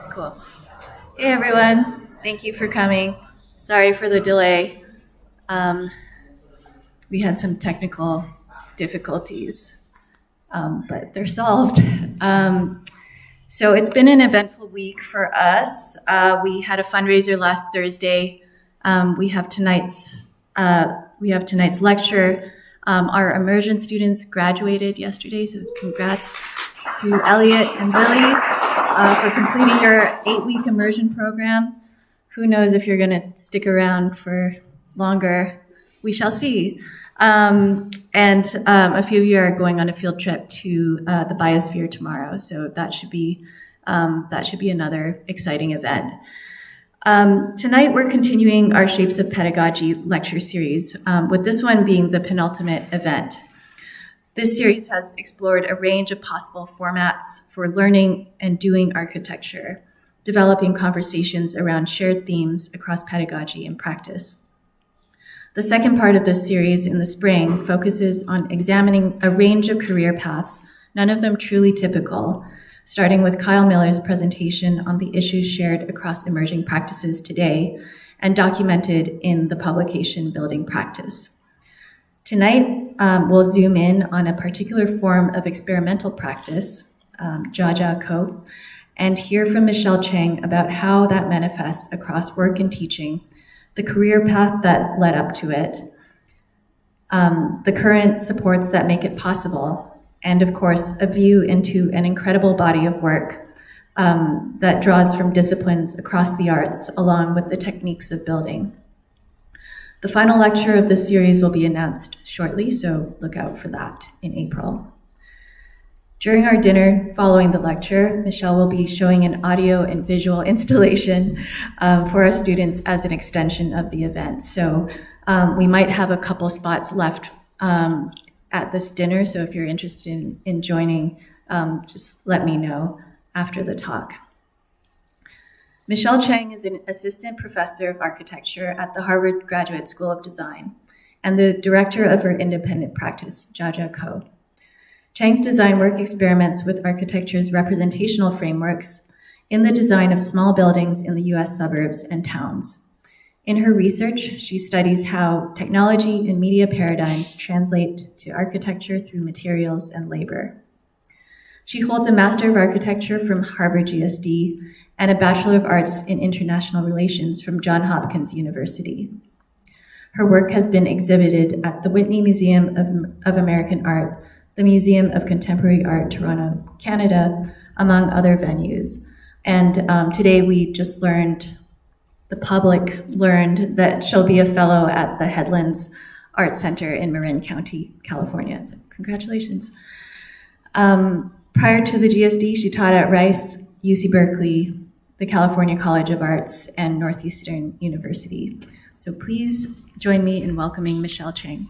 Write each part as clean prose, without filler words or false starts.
Cool. Hey everyone, thank you for coming. Sorry for the delay. We had some technical difficulties, but they're solved. So it's been an eventful week for us. We had a fundraiser last Thursday. We have tonight's lecture. Our immersion students graduated yesterday, so congrats to Elliot and Billy for completing your 8-week immersion program. Who knows if you're going to stick around for longer? We shall see. And a few of you are going on a field trip to the biosphere tomorrow, so that should be another exciting event. Tonight we're continuing our Shapes of Pedagogy lecture series, with this one being the penultimate event. This series has explored a range of possible formats for learning and doing architecture, developing conversations around shared themes across pedagogy and practice. The second part of this series in the spring focuses on examining a range of career paths, none of them truly typical, starting with Kyle Miller's presentation on the issues shared across emerging practices today and documented in the publication Building Practice. Tonight, we'll zoom in on a particular form of experimental practice, Jia Co, and hear from Michelle Chang about how that manifests across work and teaching, the career path that led up to it, the current supports that make it possible, and of course, a view into an incredible body of work that draws from disciplines across the arts along with the techniques of building. The final lecture of this series will be announced shortly, so look out for that in April. During our dinner following the lecture, Michelle will be showing an audio and visual installation for our students as an extension of the event. So we might have a couple spots left at this dinner, so if you're interested in joining, just let me know after the talk. Michelle Chang is an assistant professor of architecture at the Harvard Graduate School of Design and the director of her independent practice, Jia Co. Chang's design work experiments with architecture's representational frameworks in the design of small buildings in the US suburbs and towns. In her research, she studies how technology and media paradigms translate to architecture through materials and labor. She holds a Master of Architecture from Harvard GSD and a Bachelor of Arts in International Relations from Johns Hopkins University. Her work has been exhibited at the Whitney Museum of American Art, the Museum of Contemporary Art, Toronto, Canada, among other venues. And today the public learned that she'll be a fellow at the Headlands Art Center in Marin County, California. So congratulations. Prior to the GSD, she taught at Rice, UC Berkeley, the California College of Arts, and Northeastern University. So please join me in welcoming Michelle Chang.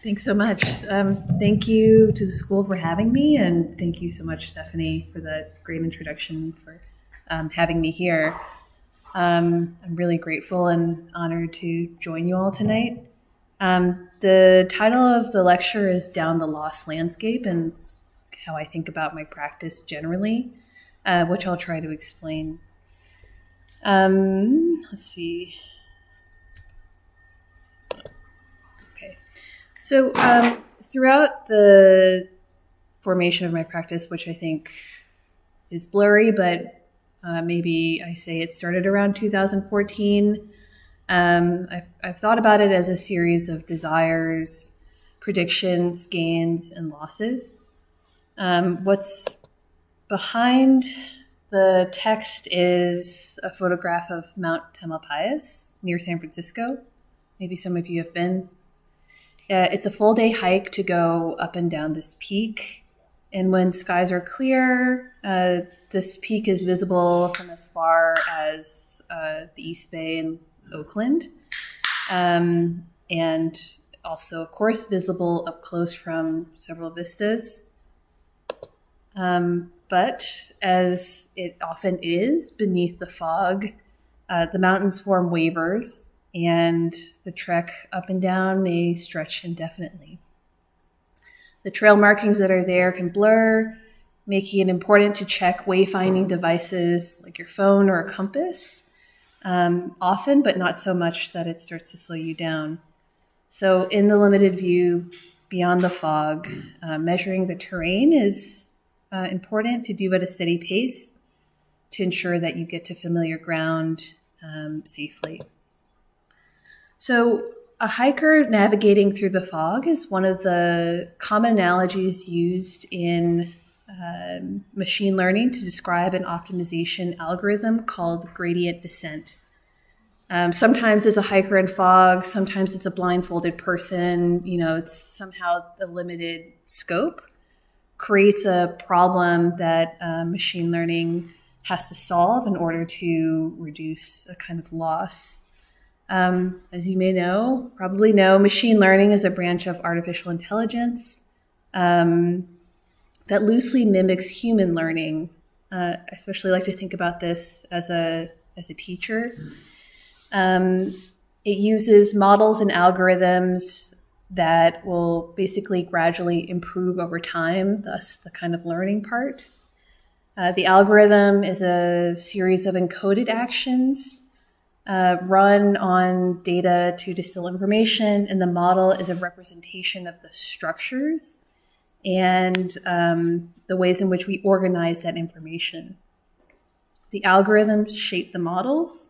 Thanks so much. Thank you to the school for having me, and thank you so much, Stephanie, for that great introduction, for having me here. I'm really grateful and honored to join you all tonight. The title of the lecture is Down the Lost Landscape, and it's how I think about my practice generally, which I'll try to explain. Let's see. Okay. So throughout the formation of my practice, which I think is blurry, but maybe I say it started around 2014. I've thought about it as a series of desires, predictions, gains, and losses. What's behind the text is a photograph of Mount Tamalpais near San Francisco. Maybe some of you have been. It's a full day hike to go up and down this peak. And when skies are clear, this peak is visible from as far as the East Bay and Oakland. And also, of course, visible up close from several vistas. But as it often is beneath the fog, the mountains form waivers, and the trek up and down may stretch indefinitely. The trail markings that are there can blur, making it important to check wayfinding devices like your phone or a compass, often, but not so much that it starts to slow you down. So in the limited view beyond the fog, measuring the terrain is important to do at a steady pace to ensure that you get to familiar ground safely. So a hiker navigating through the fog is one of the common analogies used in machine learning to describe an optimization algorithm called gradient descent. Sometimes it's a hiker in fog, sometimes it's a blindfolded person. It's somehow the limited scope creates a problem that machine learning has to solve in order to reduce a kind of loss. As you may probably know, machine learning is a branch of artificial intelligence that loosely mimics human learning. I especially like to think about this as a teacher. It uses models and algorithms that will basically gradually improve over time, thus the kind of learning part. The algorithm is a series of encoded actions run on data to distill information, and the model is a representation of the structures and the ways in which we organize that information. The algorithms shape the models,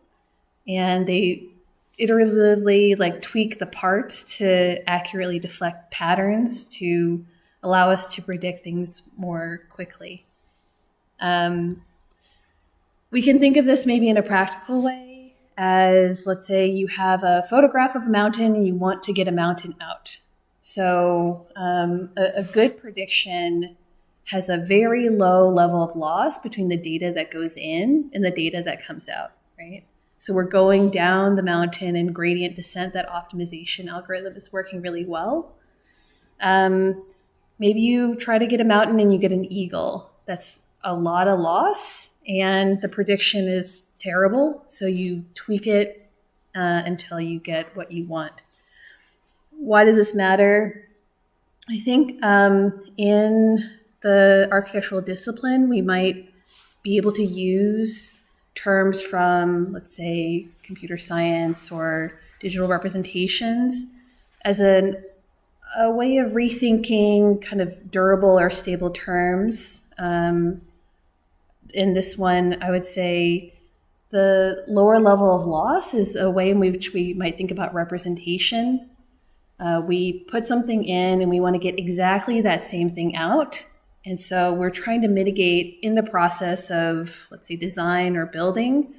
and they iteratively tweak the parts to accurately deflect patterns to allow us to predict things more quickly. We can think of this maybe in a practical way as, let's say you have a photograph of a mountain and you want to get a mountain out. So a good prediction has a very low level of loss between the data that goes in and the data that comes out, right? So we're going down the mountain in gradient descent. That optimization algorithm is working really well. Maybe you try to get a mountain and you get an eagle. That's a lot of loss, and the prediction is terrible. So you tweak it until you get what you want. Why does this matter? I think in the architectural discipline, we might be able to use terms from, let's say, computer science or digital representations as a way of rethinking kind of durable or stable terms. In this one, I would say the lower level of loss is a way in which we might think about representation. We put something in and we want to get exactly that same thing out. And so we're trying to mitigate in the process of, let's say, design or building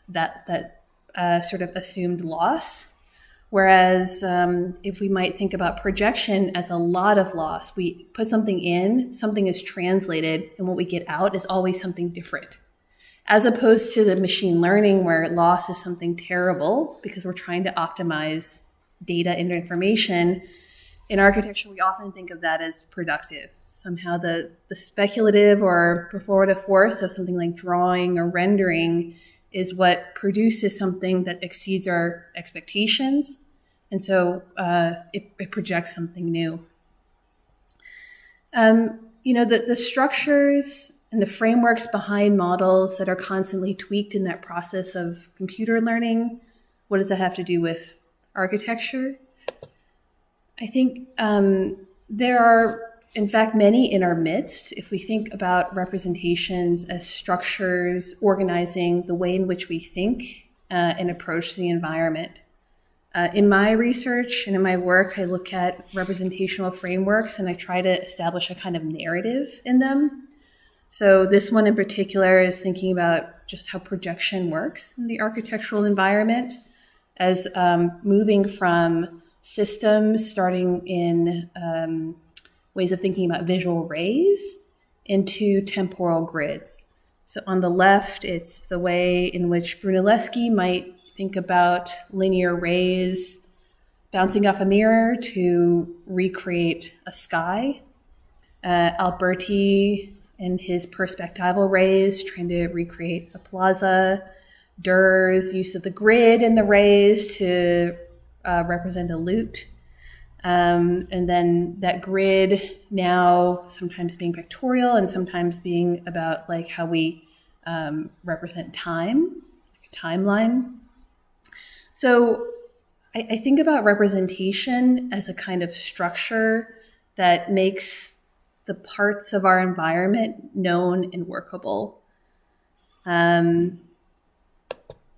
that sort of assumed loss. Whereas if we might think about projection as a lot of loss, we put something in, something is translated, and what we get out is always something different. As opposed to the machine learning where loss is something terrible because we're trying to optimize data and information. In architecture, we often think of that as productive. Somehow the speculative or performative force of something like drawing or rendering is what produces something that exceeds our expectations. And so it projects something new. The structures and the frameworks behind models that are constantly tweaked in that process of computer learning, what does that have to do with architecture? I think there are, in fact, many in our midst. If we think about representations as structures organizing the way in which we think and approach the environment. In my research and in my work, I look at representational frameworks and I try to establish a kind of narrative in them. So this one in particular is thinking about just how projection works in the architectural environment as moving from systems starting in ways of thinking about visual arrays into temporal grids. So on the left, it's the way in which Brunelleschi might think about linear rays bouncing off a mirror to recreate a sky. Alberti and his perspectival rays trying to recreate a plaza. Durr's use of the grid and the rays to represent a lute. And then that grid now sometimes being pictorial and sometimes being about like how we represent time, like a timeline. So I think about representation as a kind of structure that makes the parts of our environment known and workable.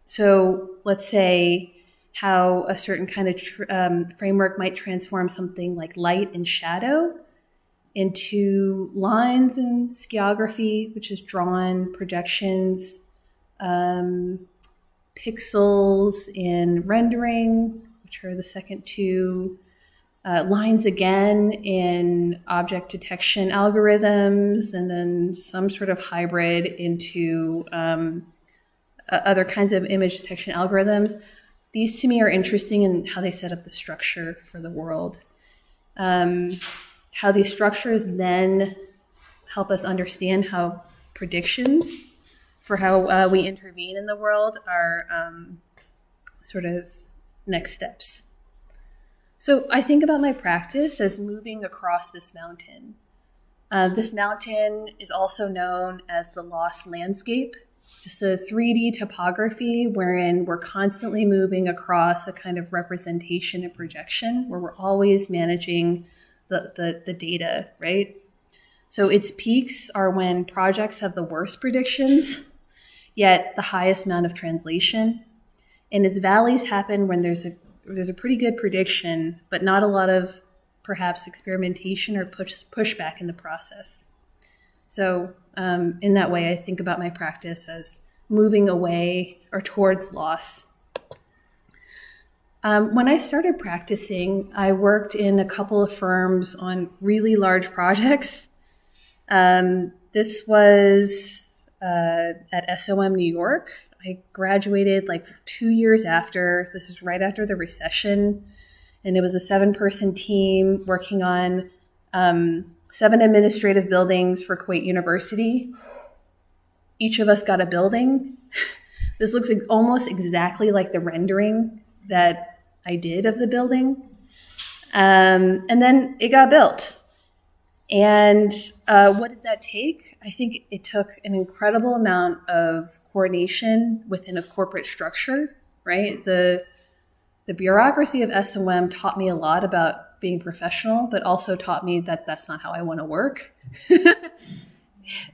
So let's say how a certain kind of framework might transform something like light and shadow into lines and skiography, which is drawn, projections, pixels in rendering, which are the second two, lines again in object detection algorithms, and then some sort of hybrid into other kinds of image detection algorithms. These to me are interesting in how they set up the structure for the world. How these structures then help us understand how predictions for how we intervene in the world are sort of next steps. So I think about my practice as moving across this mountain. This mountain is also known as the lost landscape, just a 3D topography wherein we're constantly moving across a kind of representation and projection where we're always managing the data, right? So its peaks are when projects have the worst predictions, yet the highest amount of translation. And its valleys happen when there's a pretty good prediction, but not a lot of perhaps experimentation or pushback in the process. So in that way, I think about my practice as moving away or towards loss. When I started practicing, I worked in a couple of firms on really large projects. This was at SOM New York. I graduated like 2 years after. This was right after the recession. And it was a 7-person team working on 7 administrative buildings for Kuwait University. Each of us got a building. This looks almost exactly like the rendering that I did of the building. And then it got built. And what did that take? I think it took an incredible amount of coordination within a corporate structure, right? The bureaucracy of SOM taught me a lot about being professional, but also taught me that that's not how I want to work. An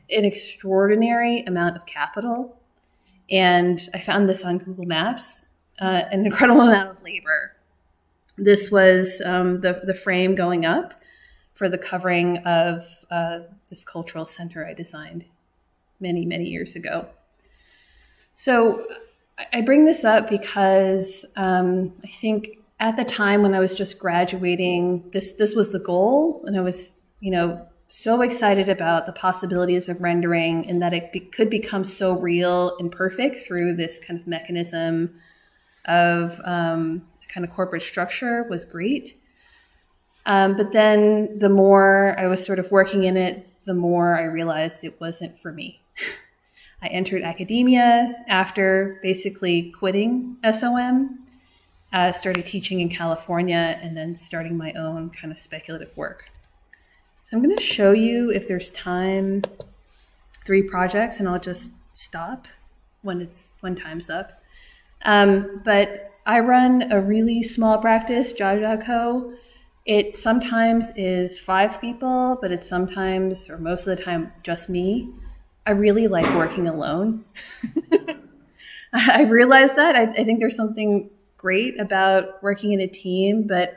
extraordinary amount of capital. And I found this on Google Maps, an incredible amount of labor. This was the frame going up for the covering of this cultural center I designed many, many years ago. So I bring this up because I think at the time when I was just graduating, this was the goal, and I was, so excited about the possibilities of rendering and that it could become so real and perfect through this kind of mechanism of kind of corporate structure was great. But then the more I was sort of working in it, the more I realized it wasn't for me. I entered academia after basically quitting SOM, started teaching in California, and then starting my own kind of speculative work. So I'm going to show you, if there's time, 3 projects, and I'll just stop when time's up. But I run a really small practice, Jaja Co. It sometimes is 5 people, but it's sometimes, or most of the time, just me. I really like working alone. I realized that. I think there's something great about working in a team, but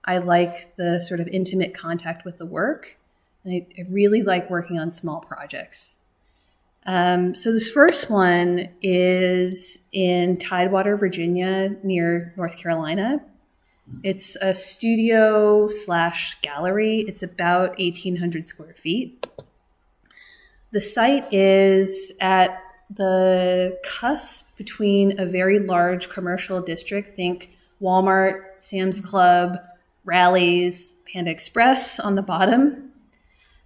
I like the sort of intimate contact with the work. And I really like working on small projects. So this first one is in Tidewater, Virginia, near North Carolina. It's a studio/gallery. It's about 1,800 square feet. The site is at the cusp between a very large commercial district, think Walmart, Sam's Club, Rally's, Panda Express on the bottom,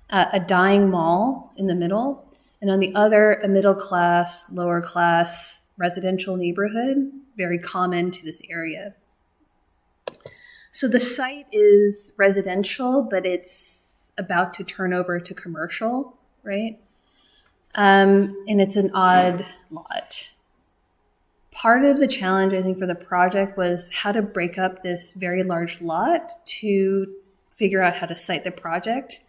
a dying mall in the middle, and on the other, a middle class, lower class residential neighborhood, very common to this area. So the site is residential, but it's about to turn over to commercial, right? And it's an odd lot. Part of the challenge, I think, for the project was how to break up this very large lot to figure out how to site the project.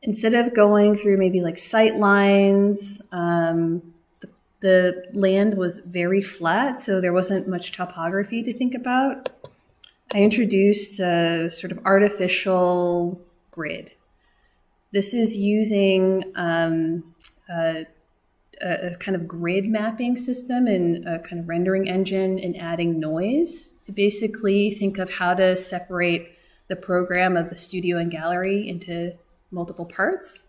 Instead of going through maybe like sight lines, the land was very flat, so there wasn't much topography to think about. I introduced a sort of artificial grid. This is using a kind of grid mapping system and a kind of rendering engine and adding noise to basically think of how to separate the program of the studio and gallery into multiple parts.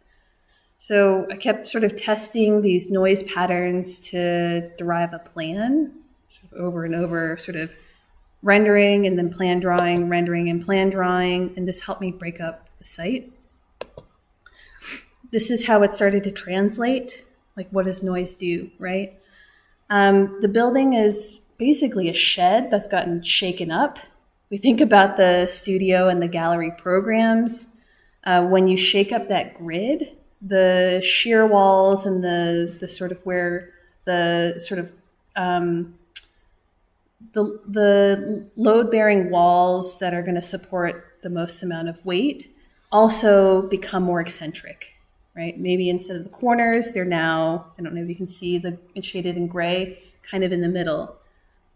So I kept sort of testing these noise patterns to derive a plan sort of over and over, sort of rendering and then plan drawing, rendering and plan drawing, and this helped me break up the site. This is how it started to translate. Like, what does noise do, right? The building is basically a shed that's gotten shaken up. We think about the studio and the gallery programs. When you shake up that grid, the shear walls and the sort of where the sort of the load-bearing walls that are going to support the most amount of weight also become more eccentric, right? Maybe instead of the corners, they're now, I don't know if you can see it's shaded in gray, kind of in the middle.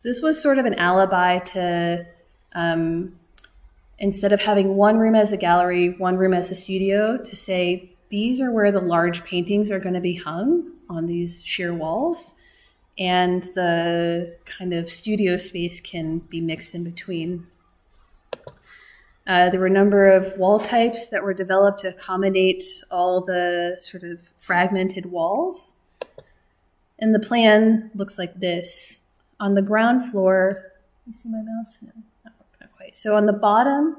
This was sort of an alibi to, instead of having one room as a gallery, one room as a studio, to say, these are where the large paintings are going to be hung on these sheer walls, and the kind of studio space can be mixed in between. There were a number of wall types that were developed to accommodate all the sort of fragmented walls. And the plan looks like this. On the ground floor, you see my mouse? No, not quite. So on the bottom,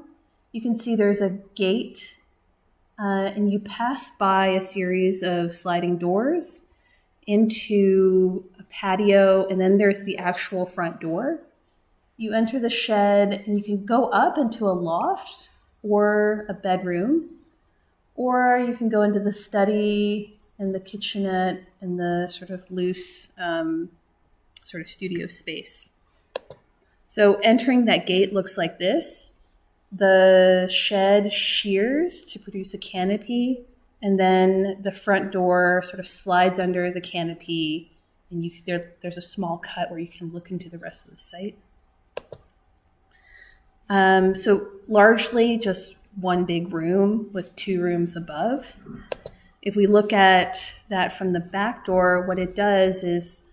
you can see there's a gate, and you pass by a series of sliding doors into a patio, and then there's the actual front door. You enter the shed, and you can go up into a loft or a bedroom, or you can go into the study and the kitchenette and the sort of loose sort of studio space. So entering that gate looks like this. The shed shears to produce a canopy, and then the front door sort of slides under the canopy, and there's a small cut where you can look into the rest of the site. So largely just one big room with two rooms above. If we look at that from the back door, what it does is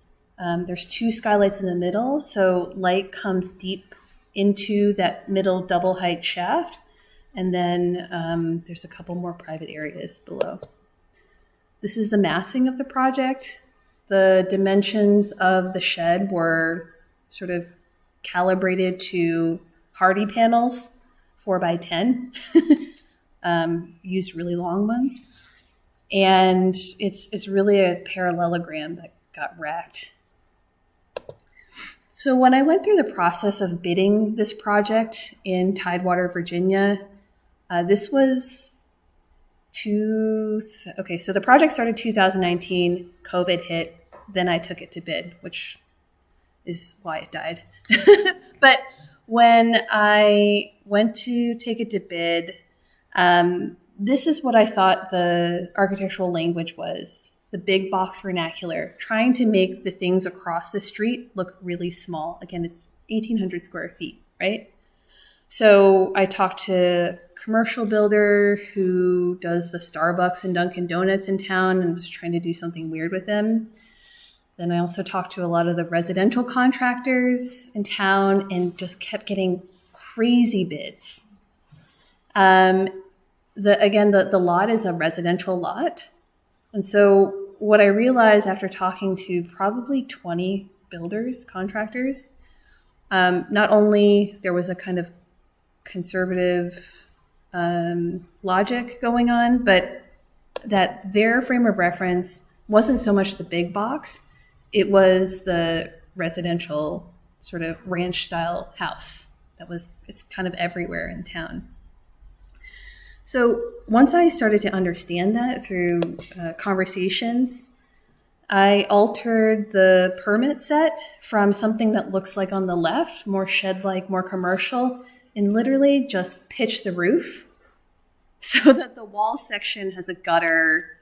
there's two skylights in the middle, so light comes deep into that middle double height shaft, and then there's a couple more private areas below. This is the massing of the project. The dimensions of the shed were sort of calibrated to hardy panels, 4x10, used really long ones. And it's really a parallelogram that got racked. So when I went through the process of bidding this project in Tidewater, Virginia, this was so the project started 2019, COVID hit, then I took it to bid, which is why it died. But when I went to take it to bid, this is what I thought the architectural language was. The big box vernacular, trying to make the things across the street look really small. Again, it's 1,800 square feet, right? So I talked to a commercial builder who does the Starbucks and Dunkin' Donuts in town and was trying to do something weird with them. Then I also talked to a lot of the residential contractors in town and just kept getting crazy bids. The lot is a residential lot. And so what I realized after talking to probably 20 builders, contractors, not only there was a kind of conservative logic going on, but that their frame of reference wasn't so much the big box, it was the residential sort of ranch style house it's kind of everywhere in town. So once I started to understand that through conversations, I altered the permit set from something that looks like on the left, more shed-like, more commercial, and literally just pitched the roof so that the wall section has a gutter,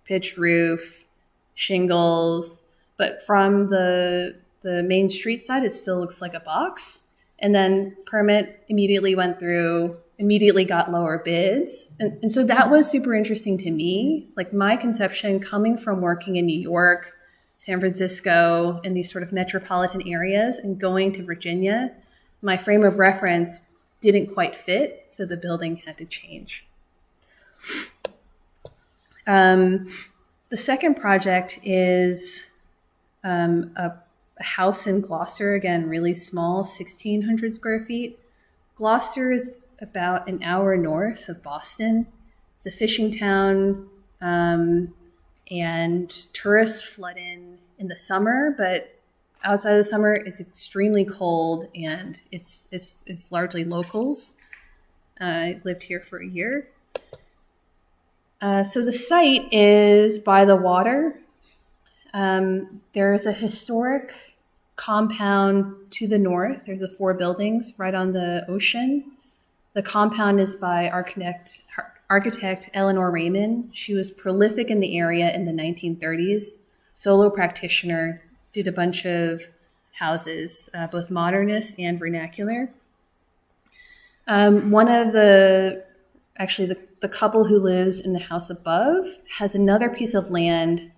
pitched roof, shingles, but from the main street side, it still looks like a box. And then permit immediately went through, immediately got lower bids. And so that was super interesting to me. Like my conception coming from working in New York, San Francisco, in these sort of metropolitan areas and going to Virginia, my frame of reference didn't quite fit. So the building had to change. The second project is a house in Gloucester, again, really small, 1,600 square feet. Gloucester is about an hour north of Boston. It's a fishing town, and tourists flood in the summer, but outside of the summer, it's extremely cold, and it's largely locals. I lived here for a year. So the site is by the water. There's a historic compound to the north. There's the 4 buildings right on the ocean. The compound is by architect Eleanor Raymond. She was prolific in the area in the 1930s, solo practitioner, did a bunch of houses, both modernist and vernacular. One of the couple who lives in the house above has another piece of land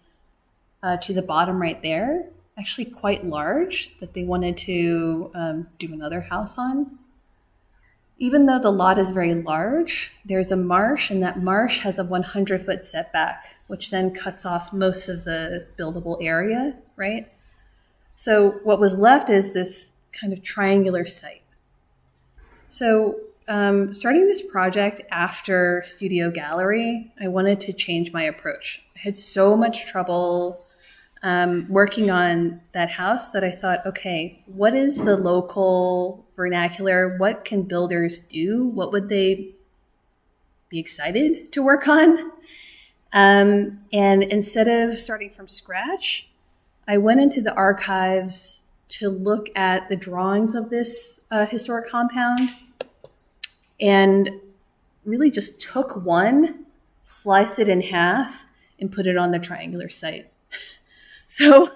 to the bottom right there, actually quite large, that they wanted to do another house on. Even though the lot is very large, there's a marsh, and that marsh has a 100-foot setback, which then cuts off most of the buildable area, right? So what was left is this kind of triangular site. So starting this project after Studio Gallery, I wanted to change my approach. I had so much trouble working on that house that I thought, okay, what is the local vernacular? What can builders do? What would they be excited to work on? And instead of starting from scratch, I went into the archives to look at the drawings of this historic compound and really just took one, sliced it in half, and put it on the triangular site. So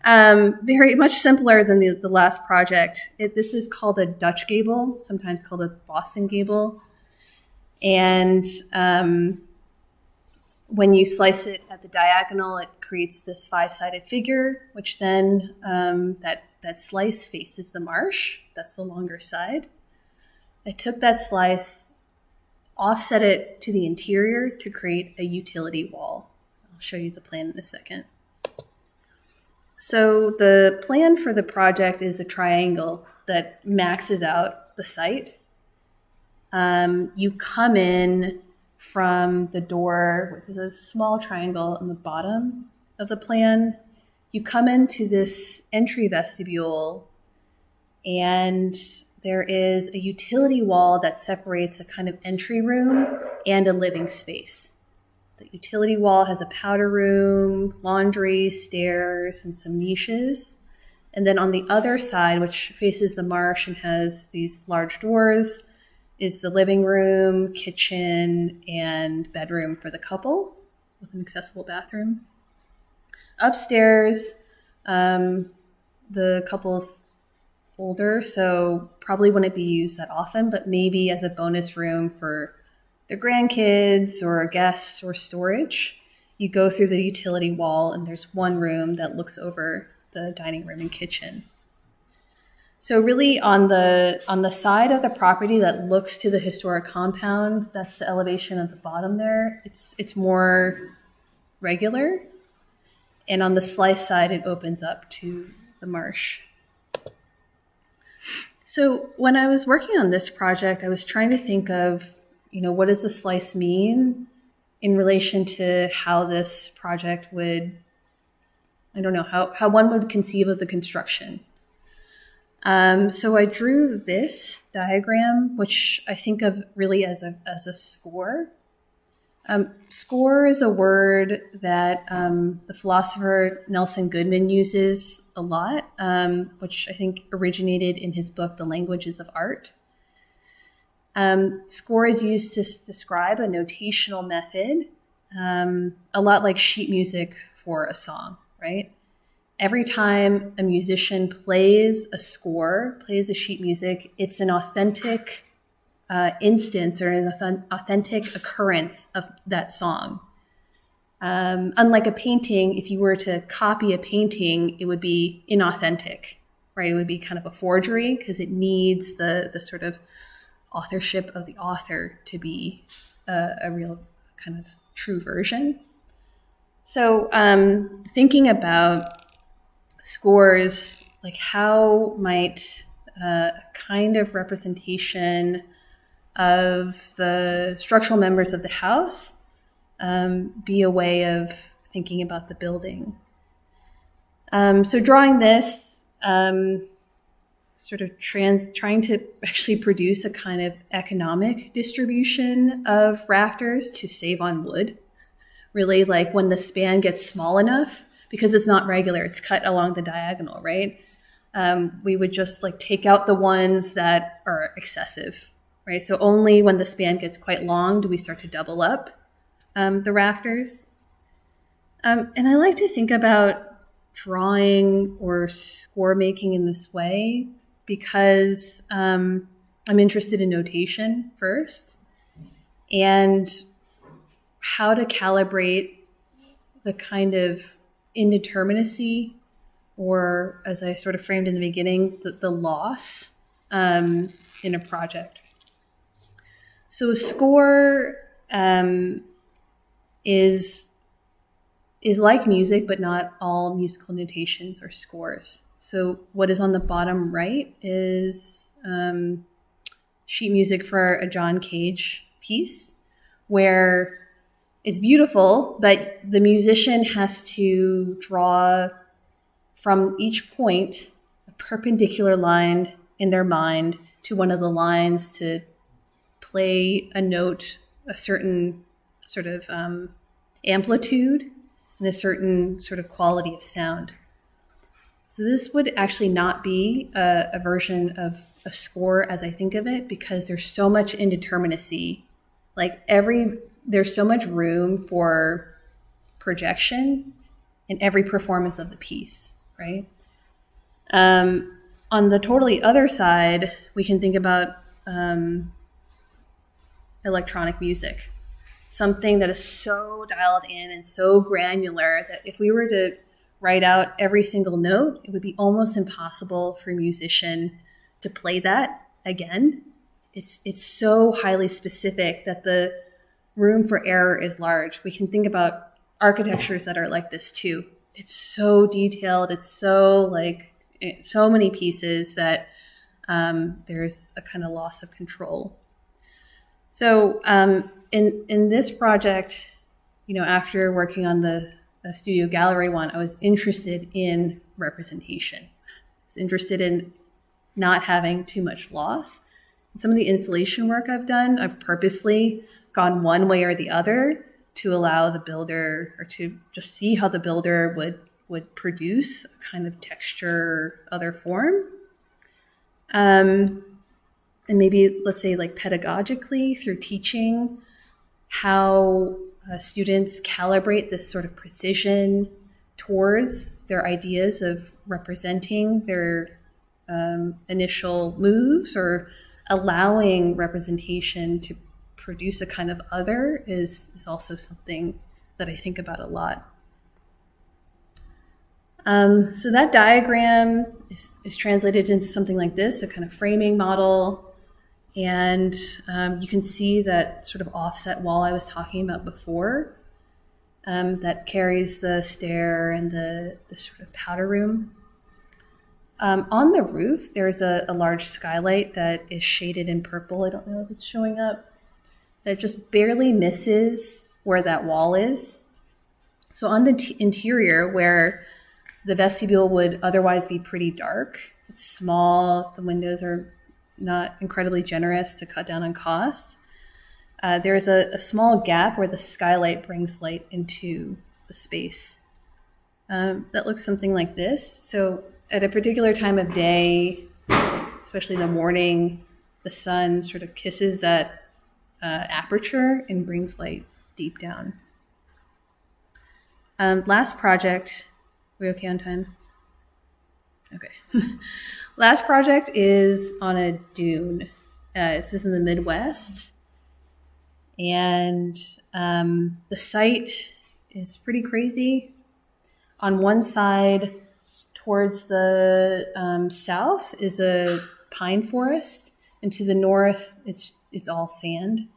very much simpler than the last project. This is called a Dutch gable, sometimes called a Boston gable. And when you slice it at the diagonal, it creates this 5-sided figure, which then that slice faces the marsh. That's the longer side. I took that slice, offset it to the interior to create a utility wall. I'll show you the plan in a second. So the plan for the project is a triangle that maxes out the site. You come in from the door, there's a small triangle on the bottom of the plan. You come into this entry vestibule, and there is a utility wall that separates a kind of entry room and a living space. The utility wall has a powder room, laundry, stairs, and some niches. And then on the other side, which faces the marsh and has these large doors, is the living room, kitchen, and bedroom for the couple with an accessible bathroom. Upstairs, the couple's older, so probably wouldn't be used that often, but maybe as a bonus room for their grandkids or guests or storage. You go through the utility wall, and there's one room that looks over the dining room and kitchen. So really on the side of the property that looks to the historic compound, that's the elevation at the bottom there, it's more regular. And on the slice side, it opens up to the marsh. So when I was working on this project, I was trying to think of, what does the slice mean in relation to how this project would, I don't know, how one would conceive of the construction. So I drew this diagram, which I think of really as a score. Score is a word that the philosopher Nelson Goodman uses a lot, which I think originated in his book, The Languages of Art. Score is used to describe a notational method, a lot like sheet music for a song, right? Every time a musician plays a score, plays a sheet music, it's an authentic instance or an authentic occurrence of that song. Unlike a painting, if you were to copy a painting, it would be inauthentic, right? It would be kind of a forgery because it needs the sort of authorship of the author to be a real kind of true version. So thinking about scores, like how might a kind of representation of the structural members of the house be a way of thinking about the building. So drawing this, sort of trying to actually produce a kind of economic distribution of rafters to save on wood. Really, like when the span gets small enough, because it's not regular, it's cut along the diagonal, right? We would just like take out the ones that are excessive, right? So only when the span gets quite long do we start to double up the rafters. And I like to think about drawing or score making in this way because I'm interested in notation first and how to calibrate the kind of indeterminacy, or as I sort of framed in the beginning, the loss in a project. So a score is like music, but not all musical notations are scores. So what is on the bottom right is sheet music for a John Cage piece, where it's beautiful, but the musician has to draw from each point a perpendicular line in their mind to one of the lines to play a note, a certain sort of amplitude and a certain sort of quality of sound. So this would actually not be a version of a score as I think of it, because there's so much indeterminacy. Like there's so much room for projection in every performance of the piece, right? On the totally other side, we can think about electronic music, something that is so dialed in and so granular that if we were to write out every single note, it would be almost impossible for a musician to play that again. It's so highly specific that the room for error is large. We can think about architectures that are like this too. It's so detailed. It's so so many pieces that there's a kind of loss of control. So in this project, after working on the studio gallery one, I was interested in representation. I was interested in not having too much loss. Some of the installation work I've done, I've purposely gone one way or the other to allow the builder, or to just see how the builder would produce a kind of texture or other form. And maybe, let's say, like pedagogically, through teaching, how students calibrate this sort of precision towards their ideas of representing their initial moves, or allowing representation to produce a kind of other is also something that I think about a lot. So that diagram is translated into something like this, a kind of framing model. And you can see that sort of offset wall I was talking about before that carries the stair and the sort of powder room. On the roof, there's a large skylight that is shaded in purple. I don't know if it's showing up. That just barely misses where that wall is. So on the interior, where the vestibule would otherwise be pretty dark, it's small, the windows are not incredibly generous to cut down on costs. There's a small gap where the skylight brings light into the space. That looks something like this. So at a particular time of day, especially the morning, the sun sort of kisses that aperture and brings light deep down. Last project, we okay on time? Okay. Last project is on a dune. This is in the Midwest. And the site is pretty crazy. On one side, towards the south, is a pine forest. And to the north, it's all sand.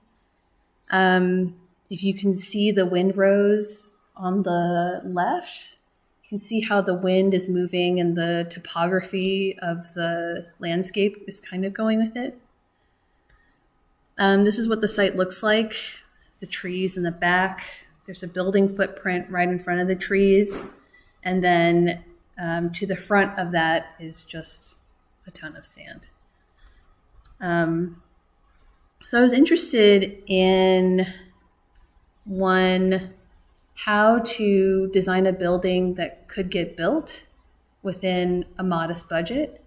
If you can see the windrows on the left, you can see how the wind is moving and the topography of the landscape is kind of going with it. This is what the site looks like. The trees in the back. There's a building footprint right in front of the trees. And then to the front of that is just a ton of sand. So I was interested in, one, how to design a building that could get built within a modest budget.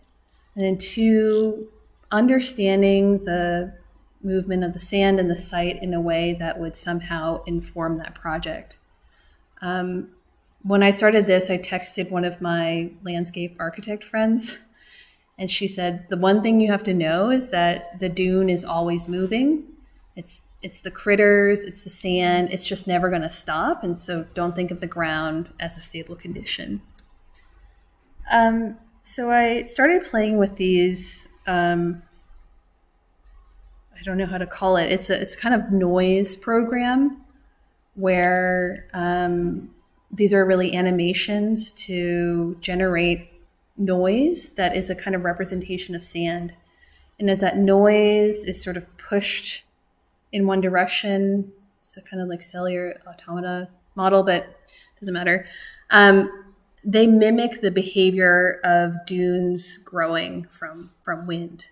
And then two, understanding the movement of the sand and the site in a way that would somehow inform that project. When I started this, I texted one of my landscape architect friends, and she said, the one thing you have to know is that the dune is always moving. It's the critters, it's the sand, it's just never going to stop. And so don't think of the ground as a stable condition. So I started playing with these, I don't know how to call it. It's kind of noise program where these are really animations to generate noise that is a kind of representation of sand. And as that noise is sort of pushed in one direction, it's a kind of like cellular automata model, but it doesn't matter. They mimic the behavior of dunes growing from wind.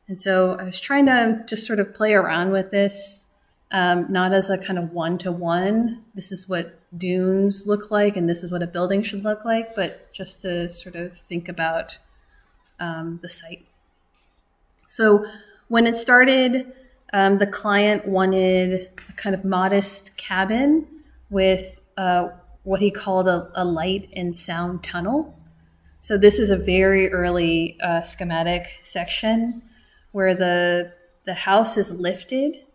And so I was trying to just sort of play around with this, not as a kind of one-to-one, this is what dunes look like and this is what a building should look like, but just to sort of think about the site. So when it started, the client wanted a kind of modest cabin with what he called a light and sound tunnel. So this is a very early schematic section where the house is lifted.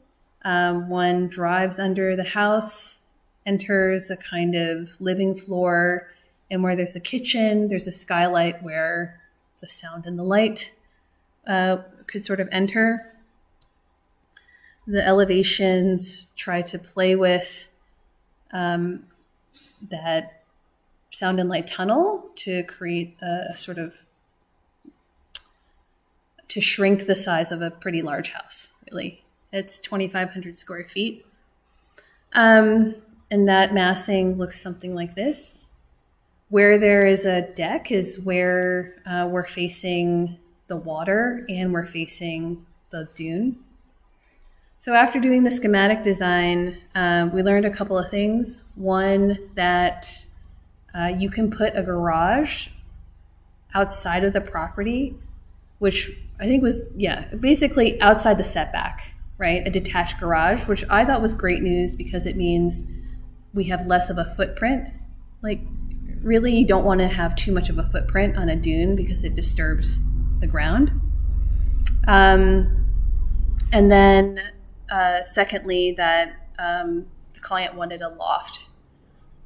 One drives under the house, enters a kind of living floor, and where there's a kitchen, there's a skylight where the sound and the light could sort of enter. The elevations try to play with that sound and light tunnel to create a sort of, to shrink the size of a pretty large house, really. It's 2,500 square feet. And that massing looks something like this. Where there is a deck is where we're facing the water and we're facing the dune. So after doing the schematic design, we learned a couple of things. One, that you can put a garage outside of the property, which I think was, basically outside the setback, right? A detached garage, which I thought was great news because it means we have less of a footprint. Like, really, you don't want to have too much of a footprint on a dune because it disturbs the ground. And then secondly, that the client wanted a loft.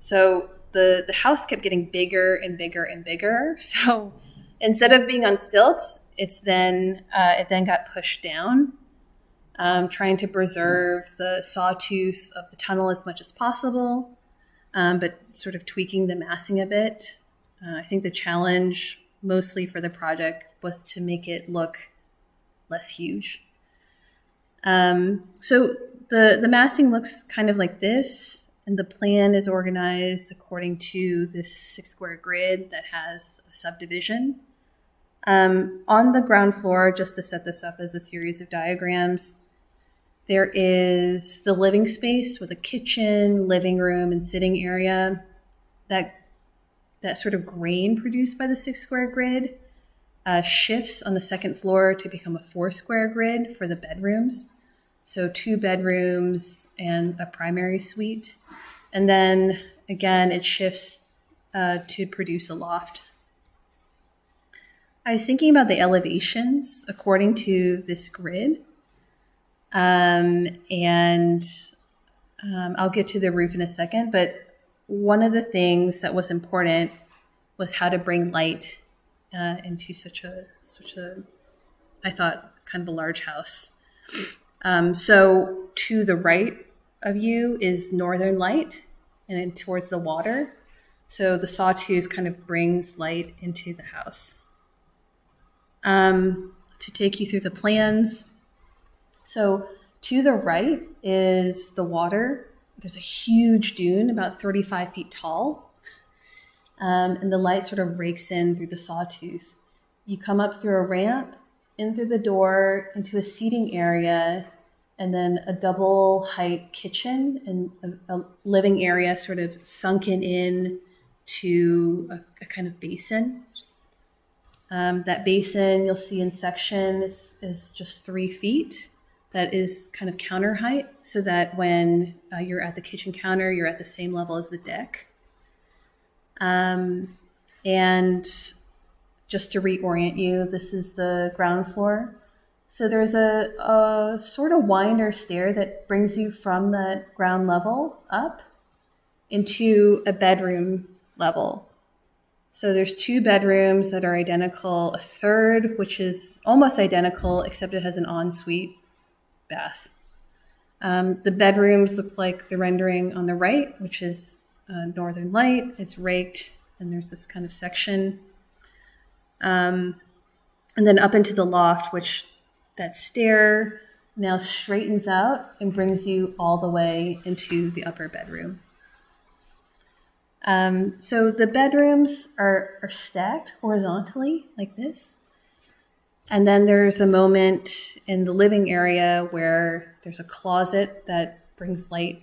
So the house kept getting bigger and bigger and bigger. So instead of being on stilts, it then got pushed down, trying to preserve the sawtooth of the tunnel as much as possible, but sort of tweaking the massing a bit. I think the challenge mostly for the project was to make it look less huge. So the massing looks kind of like this, and the plan is organized according to this 6-square grid that has a subdivision. On the ground floor, just to set this up as a series of diagrams, there is the living space with a kitchen, living room, and sitting area. That sort of grain produced by the 6-square grid shifts on the second floor to become a 4-square grid for the bedrooms. So 2 bedrooms and a primary suite. And then again, it shifts to produce a loft. I was thinking about the elevations according to this grid. And I'll get to the roof in a second, but one of the things that was important was how to bring light into such a, I thought, kind of a large house. So to the right of you is northern light and then towards the water. So the sawtooth kind of brings light into the house. To take you through the plans. So to the right is the water. There's a huge dune about 35 feet tall. And the light sort of rakes in through the sawtooth. You come up through a ramp, in through the door, into a seating area, and then a double height kitchen and a living area sort of sunken in to a kind of basin. That basin you'll see in section is just 3 feet. That is kind of counter height, so that when you're at the kitchen counter, you're at the same level as the deck. And just to reorient you, this is the ground floor. So there's a sort of winder stair that brings you from the ground level up into a bedroom level. So there's 2 bedrooms that are identical, a third, which is almost identical, except it has an ensuite bath. The bedrooms look like the rendering on the right, which is northern light. It's raked, and there's this kind of section. And then up into the loft, which that stair now straightens out and brings you all the way into the upper bedroom. So the bedrooms are stacked horizontally like this. And then there's a moment in the living area where there's a closet that brings light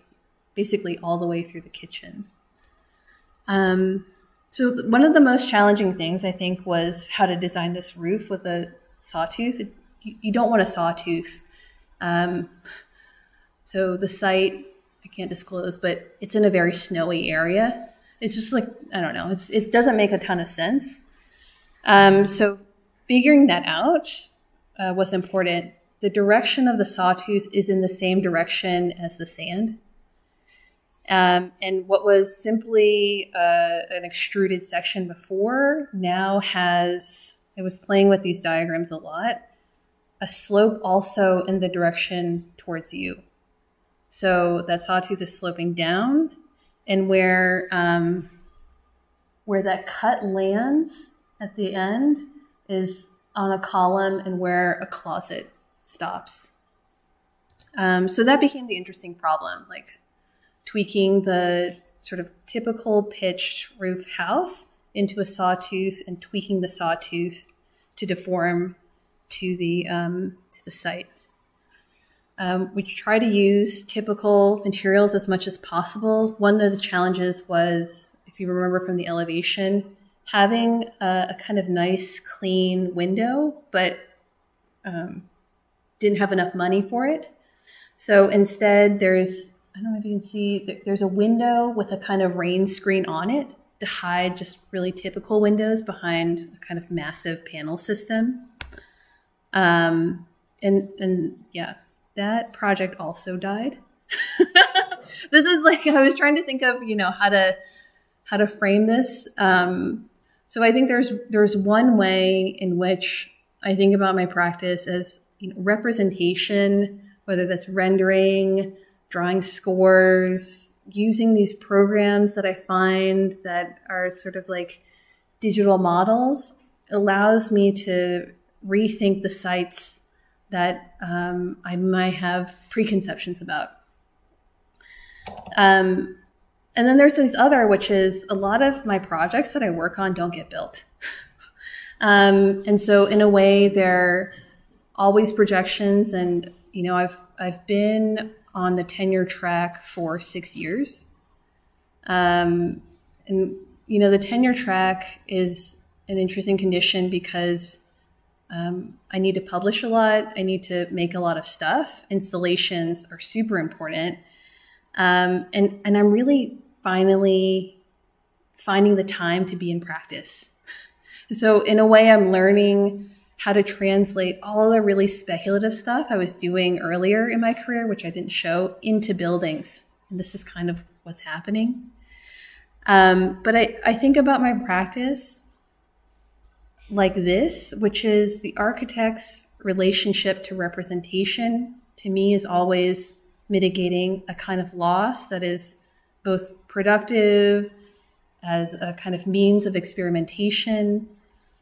basically all the way through the kitchen. So one of the most challenging things, I think, was how to design this roof with a sawtooth. You don't want a sawtooth. So the site, I can't disclose, but it's in a very snowy area. It's just like, I don't know, it doesn't make a ton of sense. So figuring that out was important. The direction of the sawtooth is in the same direction as the sand. And what was simply an extruded section before now has, I was playing with these diagrams a lot, a slope also in the direction towards you. So that sawtooth is sloping down, and where that cut lands at the end is on a column and where a closet stops. So that became the interesting problem, like tweaking the sort of typical pitched roof house into a sawtooth and tweaking the sawtooth to deform to the site. We try to use typical materials as much as possible. One of the challenges was, if you remember from the elevation, having a kind of nice, clean window, but didn't have enough money for it. So instead, there's, I don't know if you can see, there's a window with a kind of rain screen on it to hide just really typical windows behind a kind of massive panel system. And yeah, that project also died. This is like, I was trying to think of, how to frame this. So I think there's one way in which I think about my practice as representation, whether that's rendering, drawing scores, using these programs that I find that are sort of like digital models, allows me to rethink the sites that I might have preconceptions about. And then there's this other, which is a lot of my projects that I work on don't get built. And so in a way, they're always projections. And, I've been on the tenure track for 6 years. And, the tenure track is an interesting condition because I need to publish a lot. I need to make a lot of stuff. Installations are super important. And I'm really finally finding the time to be in practice. So in a way, I'm learning how to translate all the really speculative stuff I was doing earlier in my career, which I didn't show, into buildings. And this is kind of what's happening. But I think about my practice like this, which is the architect's relationship to representation, to me, is always mitigating a kind of loss that is both productive as a kind of means of experimentation,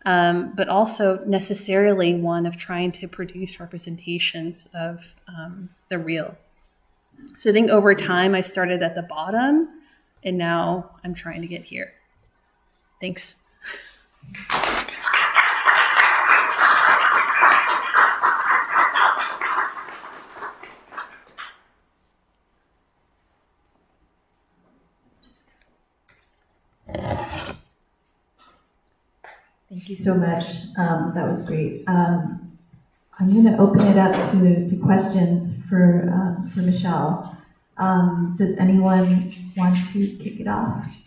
but also necessarily one of trying to produce representations of the real. So I think over time I started at the bottom and now I'm trying to get here. Thanks. Thank you so much. That was great. I'm going to open it up to questions for Michelle. Does anyone want to kick it off?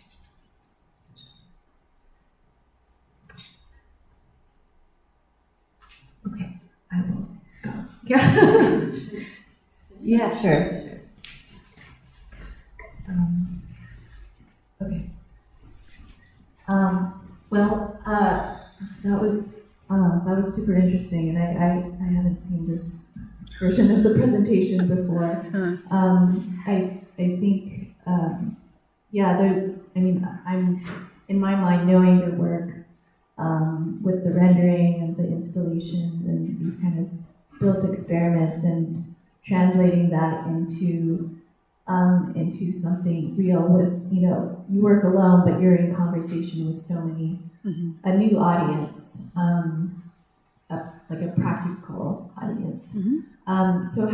Okay, I will go. Yeah, yeah, sure. Okay. Well, that was super interesting, and I haven't seen this version of the presentation before. I think I'm in my mind knowing your work with the rendering and the installation and these kind of built experiments and translating that into something real with, you work alone, but you're in conversation with so many, a new audience, like a practical audience. So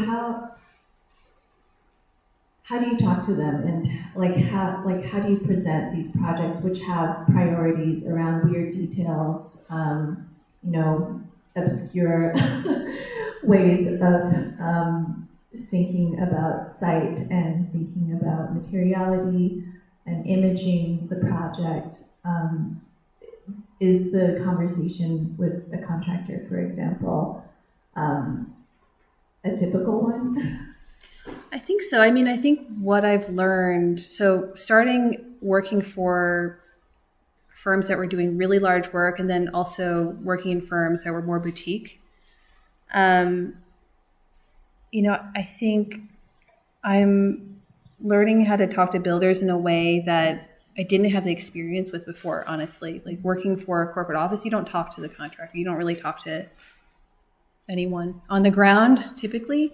how do you talk to them, and how do you present these projects which have priorities around weird details, obscure ways of thinking about site and thinking about materiality and imaging the project? Is the conversation with a contractor, for example, a typical one? I think so. I think what I've learned, so starting working for firms that were doing really large work and then also working in firms that were more boutique, I think I'm learning how to talk to builders in a way that I didn't have the experience with before, honestly. Like working for a corporate office, you don't talk to the contractor. You don't really talk to anyone on the ground, typically.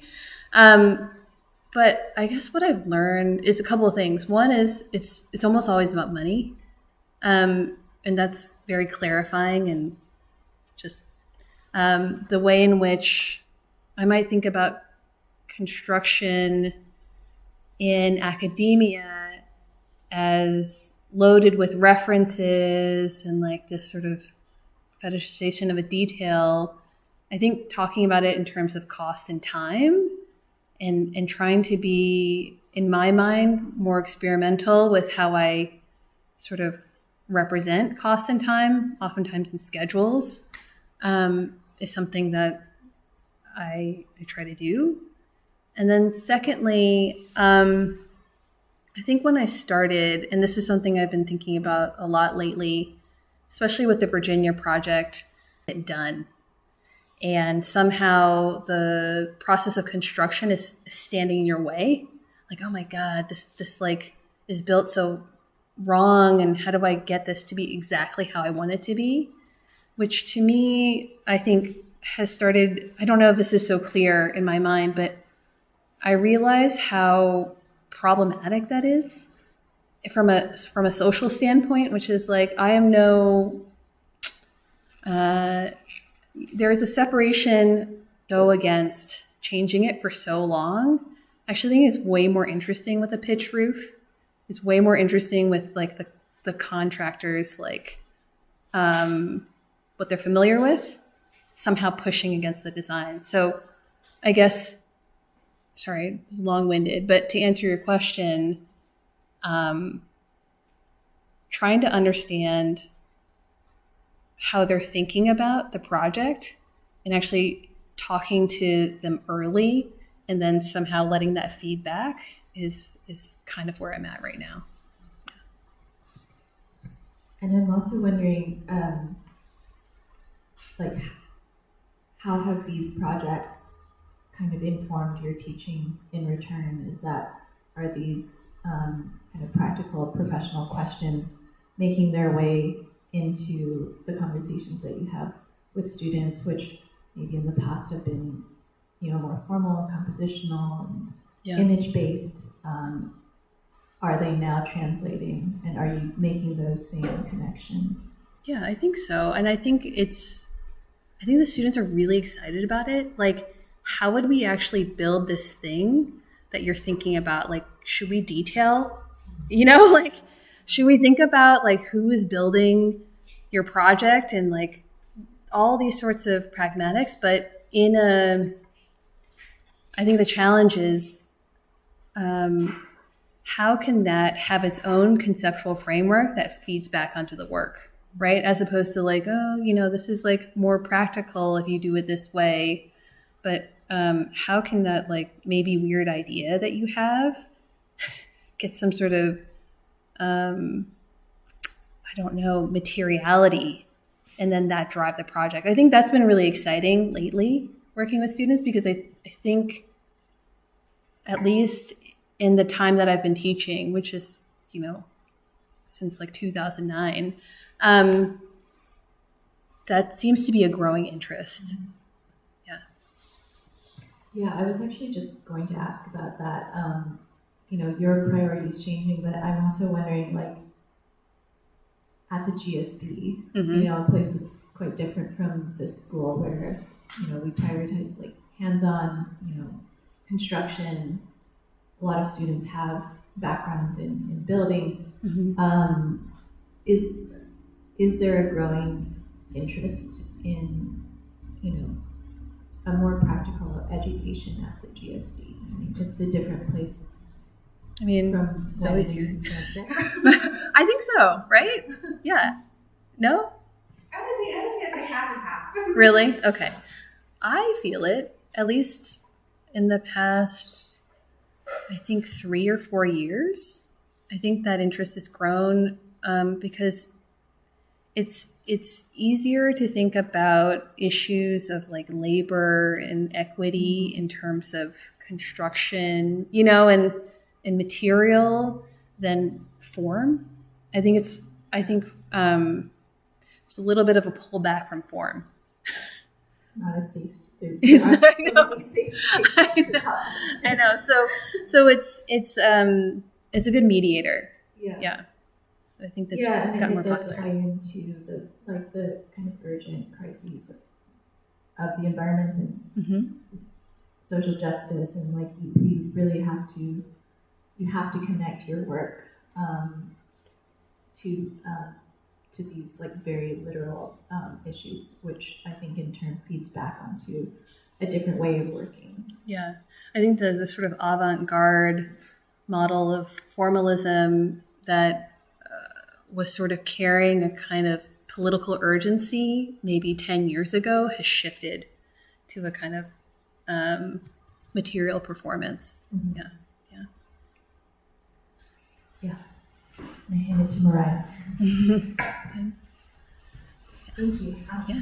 But I guess what I've learned is a couple of things. One is it's almost always about money. And that's very clarifying, and just the way in which I might think about construction in academia as loaded with references and like this sort of fetishization of a detail. I think talking about it in terms of cost and time and trying to be, in my mind, more experimental with how I sort of represent cost and time, oftentimes in schedules, is something that I try to do. And then secondly, I think when I started, and this is something I've been thinking about a lot lately, especially with the Virginia project, it done. And somehow the process of construction is standing in your way. Like, oh my God, this like is built so wrong, and how do I get this to be exactly how I want it to be? Which to me, I think has started, I don't know if this is so clear in my mind, but I realize how problematic that is from a social standpoint, which is like, I am no, there is a separation go against changing it for so long. I actually think it's way more interesting with a pitched roof. It's way more interesting with like the contractors, like what they're familiar with, somehow pushing against the design. So I guess, sorry, it was long-winded, but to answer your question, trying to understand how they're thinking about the project and actually talking to them early and then somehow letting that feedback is kind of where I'm at right now. And I'm also wondering, like, how have these projects kind of informed your teaching in return? Are these kind of practical professional questions making their way into the conversations that you have with students, which maybe in the past have been, more formal, compositional, and image-based? Are they now translating, and are you making those same connections? Yeah, I think so. And I think the students are really excited about it. Like, how would we actually build this thing that you're thinking about? Like, should we detail, like, should we think about like who is building your project and like all these sorts of pragmatics? But I think the challenge is, how can that have its own conceptual framework that feeds back onto the work, right? As opposed to like, oh, this is like more practical if you do it this way. But how can that like maybe weird idea that you have get some sort of, I don't know, materiality, and then that drive the project? I think that's been really exciting lately working with students, because I think at least in the time that I've been teaching, which is, since like 2009, that seems to be a growing interest. Yeah. Yeah, I was actually just going to ask about that. Your priorities changing, but I'm also wondering, like, at the GSD, a place that's quite different from this school where, we prioritize like hands-on, construction. A lot of students have backgrounds in building. Mm-hmm. Is there a growing interest in, a more practical education at the GSD? I mean, it's a different place. I mean, from it's always here. I think so, right? Yeah. No? I would say it's like half and half. Really? Okay. I feel it, at least in the past, I think 3 or 4 years. I think that interest has grown because it's easier to think about issues of like labor and equity in terms of construction, and material than form. I think there's a little bit of a pullback from form. It's not a safe space. I know. So it's a good mediator. Yeah. So I think that's gotten more popular. It does tie into the kind of urgent crises of the environment and social justice, and like you really have to connect your work to these like very literal issues, which I think in turn feeds back onto a different way of working. Yeah, I think the sort of avant-garde model of formalism that was sort of carrying a kind of political urgency maybe 10 years ago has shifted to a kind of material performance. Mm-hmm. Yeah. I hand it to Mariah. Thank you. Yeah.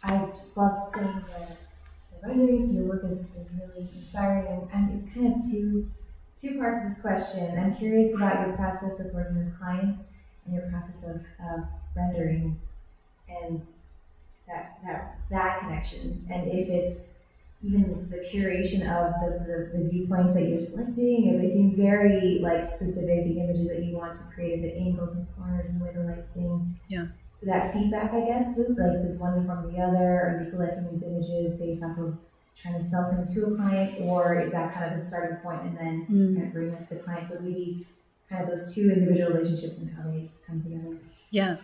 I just love seeing the renderings. Your work is really inspiring. And kind of two parts of this question. I'm curious about your process of working with clients and your process of rendering and that connection. And if it's even the curation of the viewpoints that you're selecting, if they seem very like specific, the images that you want to create, the angles and corners and the way the light's being. Yeah. That feedback, I guess, loop, like does one inform the other? Are you selecting these images based off of trying to sell something to a client, or is that kind of the starting point and then kind of bring this to the client? So maybe kind of those two individual relationships and how they come together. Yeah.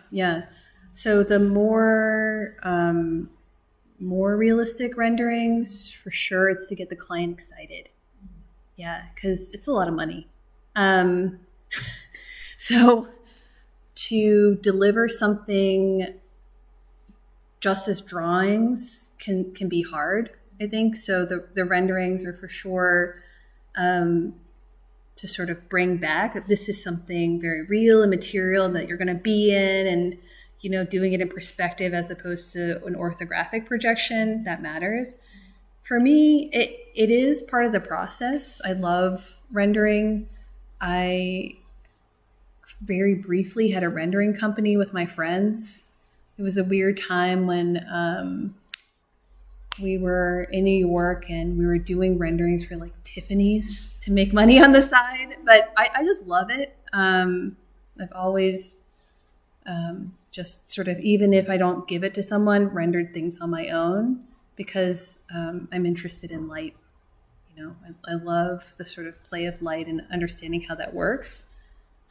So the more realistic renderings, for sure, it's to get the client excited. Yeah, because it's a lot of money. So to deliver something just as drawings can be hard, I think. So the renderings are for sure to sort of bring back, this is something very real and material that you're going to be in, and doing it in perspective as opposed to an orthographic projection, that matters. For me, it is part of the process. I love rendering. I very briefly had a rendering company with my friends. It was a weird time when we were in New York and we were doing renderings for like Tiffany's to make money on the side. But I just love it. I've always just sort of, even if I don't give it to someone, rendered things on my own because I'm interested in light. I love the sort of play of light and understanding how that works.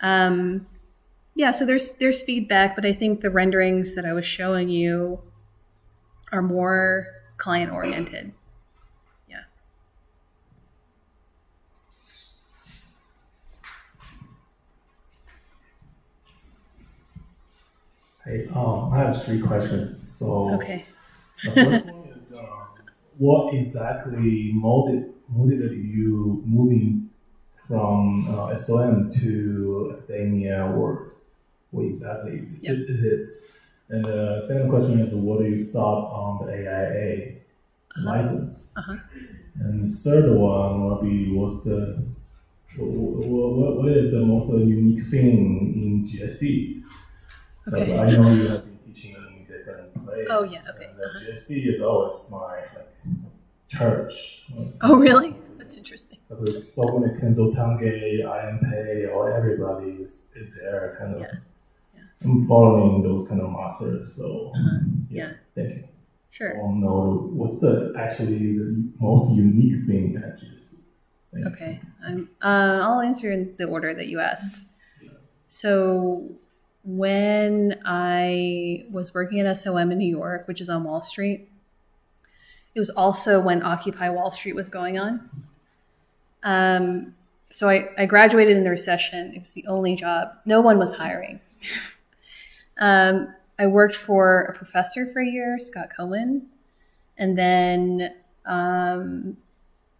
So there's feedback, but I think the renderings that I was showing you are more client oriented. Yeah. Hey, I have three questions. So Okay. the first one is, what exactly motivated you moving from SOM to academia world? What exactly it is? And the second question is, what do you start on the AIA license? And the third one will be, what is the most unique thing in GSD? Because I know you have been teaching in different places. Oh, yeah, okay. And the GSD is always my church. Oh, really? That's interesting. Because there's so many Kenzo Tange, IMPay, or everybody is there kind of. Yeah. I'm following those kind of masters, so Yeah. Thank you. Sure. I want to know what's the most unique thing at GSD. Okay. I'll answer in the order that you asked. Yeah. So when I was working at SOM in New York, which is on Wall Street, it was also when Occupy Wall Street was going on. So I graduated in the recession. It was the only job. No one was hiring. I worked for a professor for a year, Scott Cohen, and then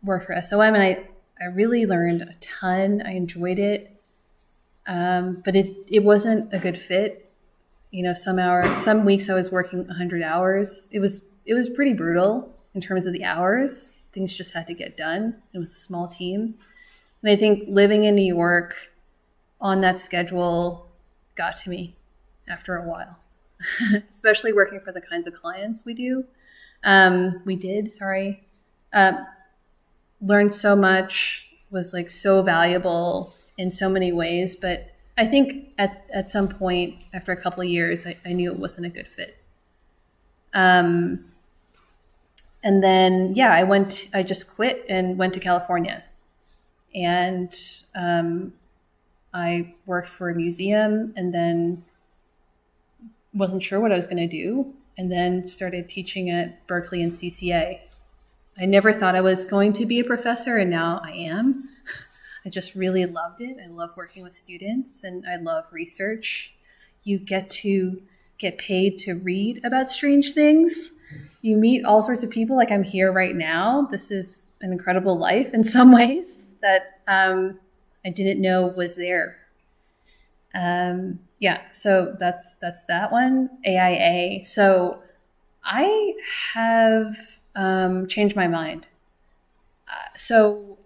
worked for SOM, and I really learned a ton. I enjoyed it, but it wasn't a good fit. Some weeks I was working 100 hours. It was pretty brutal in terms of the hours. Things just had to get done. It was a small team, and I think living in New York on that schedule got to me after a while, especially working for the kinds of clients we did. Learned so much, was like so valuable in so many ways. But I think at some point after a couple of years, I knew it wasn't a good fit. And then, I just quit and went to California. And I worked for a museum and then wasn't sure what I was going to do, and then started teaching at Berkeley and CCA. I never thought I was going to be a professor, and now I am. I just really loved it. I love working with students, and I love research. You get to get paid to read about strange things. You meet all sorts of people, like I'm here right now. This is an incredible life in some ways that I didn't know was there. Yeah, so that's that one. AIA. So I have changed my mind. So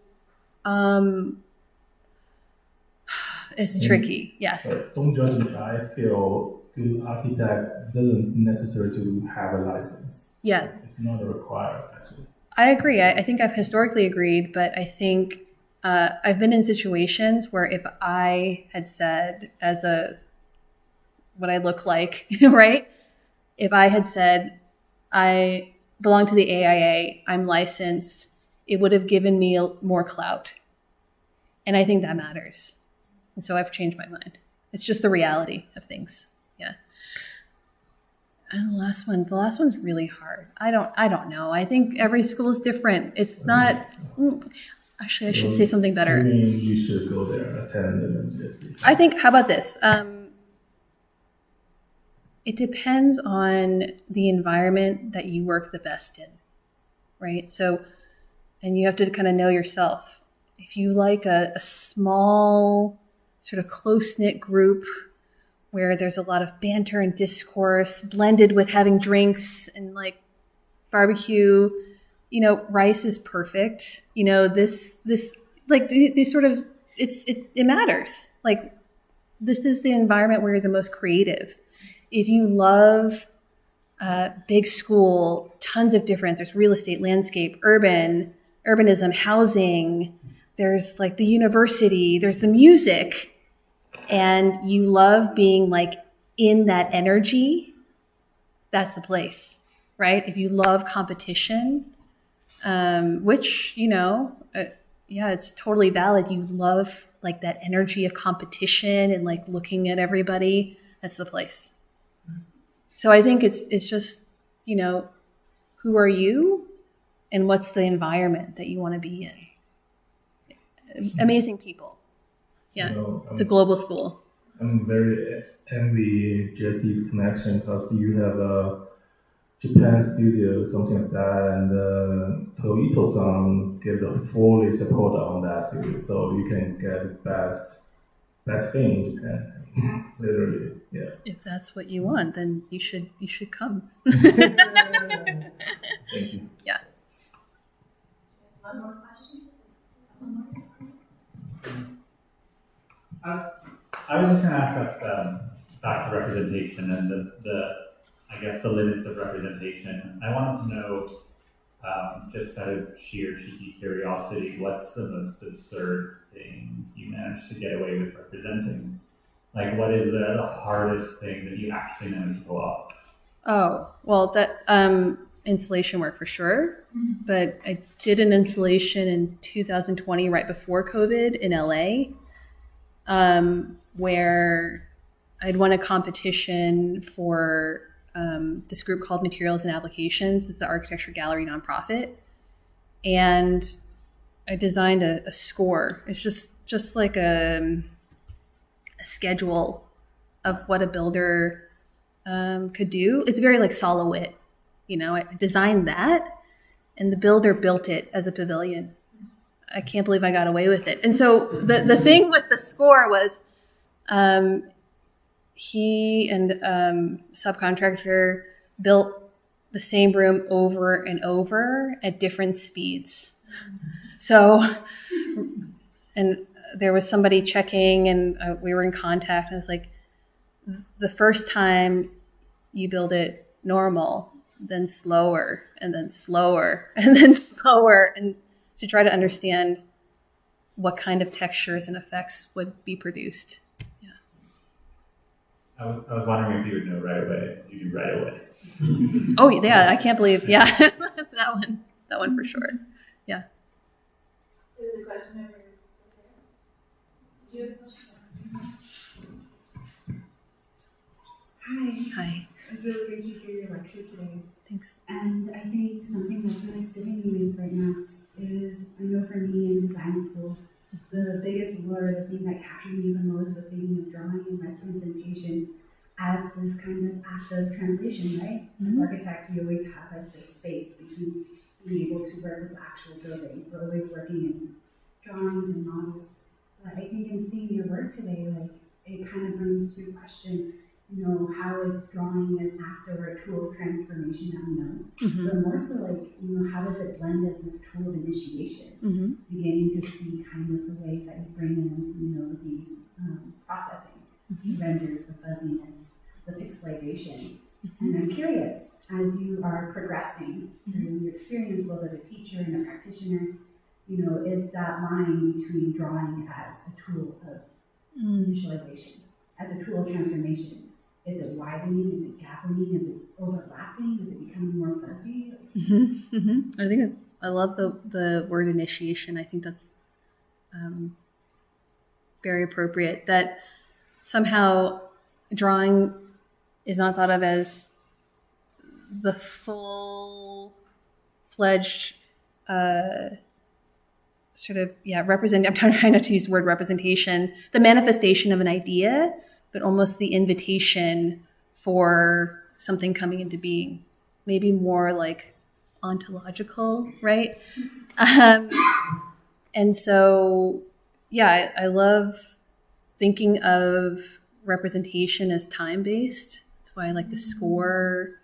it's tricky. Yeah. But don't judge me. I feel good architect doesn't necessarily to have a license. Yeah. It's not required actually. I agree. I think I've historically agreed, but I think I've been in situations where if I had said, as a what I look like, right? If I had said I belong to the AIA, I'm licensed, it would have given me more clout, and I think that matters. And so I've changed my mind. It's just the reality of things. Yeah. And the last one's really hard. I don't know. I think every school is different. It's not. Actually, I should say something better. I mean, you should go there, attend, and just. I think. How about this? It depends on the environment that you work the best in, right? So, and you have to kind of know yourself. If you like a small, sort of close-knit group where there's a lot of banter and discourse blended with having drinks and like barbecue, rice is perfect. This like these sort of it matters. Like this is the environment where you're the most creative. If you love big school, tons of difference. There's real estate, landscape, urbanism, housing. There's like the university. There's the music. And you love being like in that energy, that's the place, right? If you love competition, which, it's totally valid. You love like that energy of competition and like looking at everybody, that's the place. So I think it's just, who are you and what's the environment that you want to be in? Amazing people. Yeah, it's a global school. I'm very envy Jesse's connection because you have a Japan studio, something like that, and Toito-san give the fully support on that studio, so you can get the best thing in Japan, literally. Yeah. If that's what you want, then you should come. Thank you. Yeah. One more question? I was just going to ask about back to representation and the limits of representation. I wanted to know, just out of sheer cheeky curiosity, what's the most absurd thing you managed to get away with representing? Like, what is the hardest thing that you actually managed to pull off? Oh, well, that installation work for sure. But I did an installation in 2020, right before COVID, in LA. Where I'd won a competition for this group called Materials and Applications. It's an architecture gallery nonprofit. And I designed a score. It's just like a schedule of what a builder could do. It's very like Solowit. I designed that and the builder built it as a pavilion. I can't believe I got away with it. And so the thing with the score was he and subcontractor built the same room over and over at different speeds. So, and there was somebody checking and we were in contact and I was like, the first time you build it normal, then slower and then slower and then slower, and to try to understand what kind of textures and effects would be produced. Yeah. I was wondering if you would know right away. You knew right away. Oh yeah, I can't believe, yeah. that one for sure. Yeah. There's a question over here. Did you have a question? Hi. It's really great to hear your lecture today. Thanks. And I think something that's really sitting me with right now is, I know for me in design school, the biggest lure, the thing that captured me the most was thinking of drawing and representation as this kind of act of translation, right? Mm-hmm. As architects, we always have like this space between being able to work with the actual building. We're always working in drawings and models. But I think in seeing your work today, like it kind of brings to question, you know, how is drawing an act or a tool of transformation that we know? Mm-hmm. But more so, like, you know, how does it blend as this tool of initiation? Mm-hmm. Beginning to see kind of the ways that you bring in, you know, these processing, the renders, the fuzziness, the pixelization. And I'm curious, as you are progressing through your experience both as a teacher and a practitioner, you know, is that line between drawing as a tool of initialization, as a tool of transformation, is it widening? Is it gappening? Is it overlapping? Is it becoming more fuzzy? Mm-hmm. Mm-hmm. I think I love the word initiation. I think that's very appropriate. That somehow drawing is not thought of as the full-fledged represent. I'm trying not to use the word representation. The manifestation of an idea, but almost the invitation for something coming into being. Maybe more like ontological, right? And so, yeah, I love thinking of representation as time-based. That's why I like the score.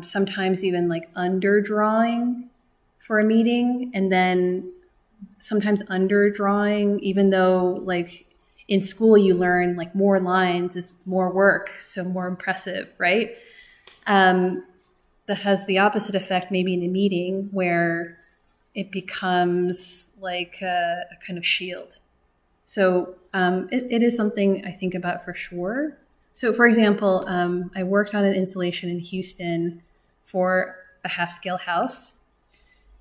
Sometimes even like underdrawing for a meeting, and then sometimes underdrawing, even though like in school you learn like more lines is more work, so more impressive, right? That has the opposite effect maybe in a meeting where it becomes like a kind of shield. So it is something I think about for sure. So for example, I worked on an installation in Houston for a half-scale house.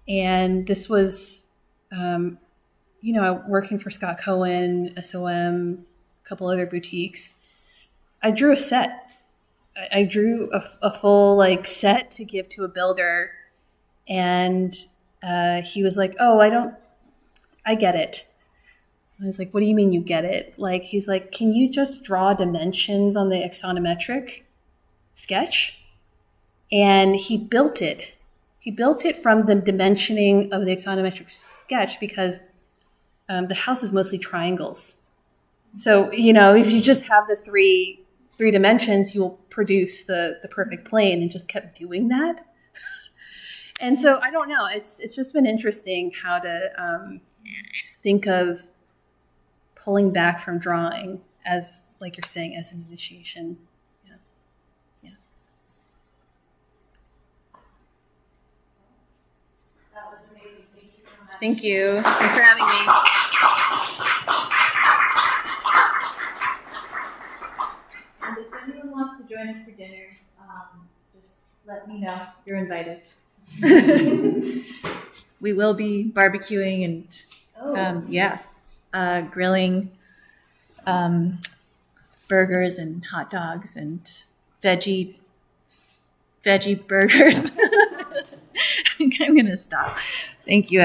And this was, working for Scott Cohen, SOM, a couple other boutiques. I drew a set. I drew a full like set to give to a builder. And he was like, oh, I get it. I was like, what do you mean you get it? Like, he's like, can you just draw dimensions on the axonometric sketch? And he built it. He built it from the dimensioning of the axonometric sketch because the house is mostly triangles. So, you know, if you just have the three dimensions, you'll produce the perfect plane, and just kept doing that. And so I don't know. It's just been interesting how to think of pulling back from drawing as, like you're saying, as an initiation. Yeah. That was amazing. Thank you so much. Thank you. Thanks for having me. And if anyone wants to join us for dinner, just let me know. You're invited. We will be barbecuing and grilling burgers and hot dogs and veggie burgers. I'm going to stop. Thank you, everyone.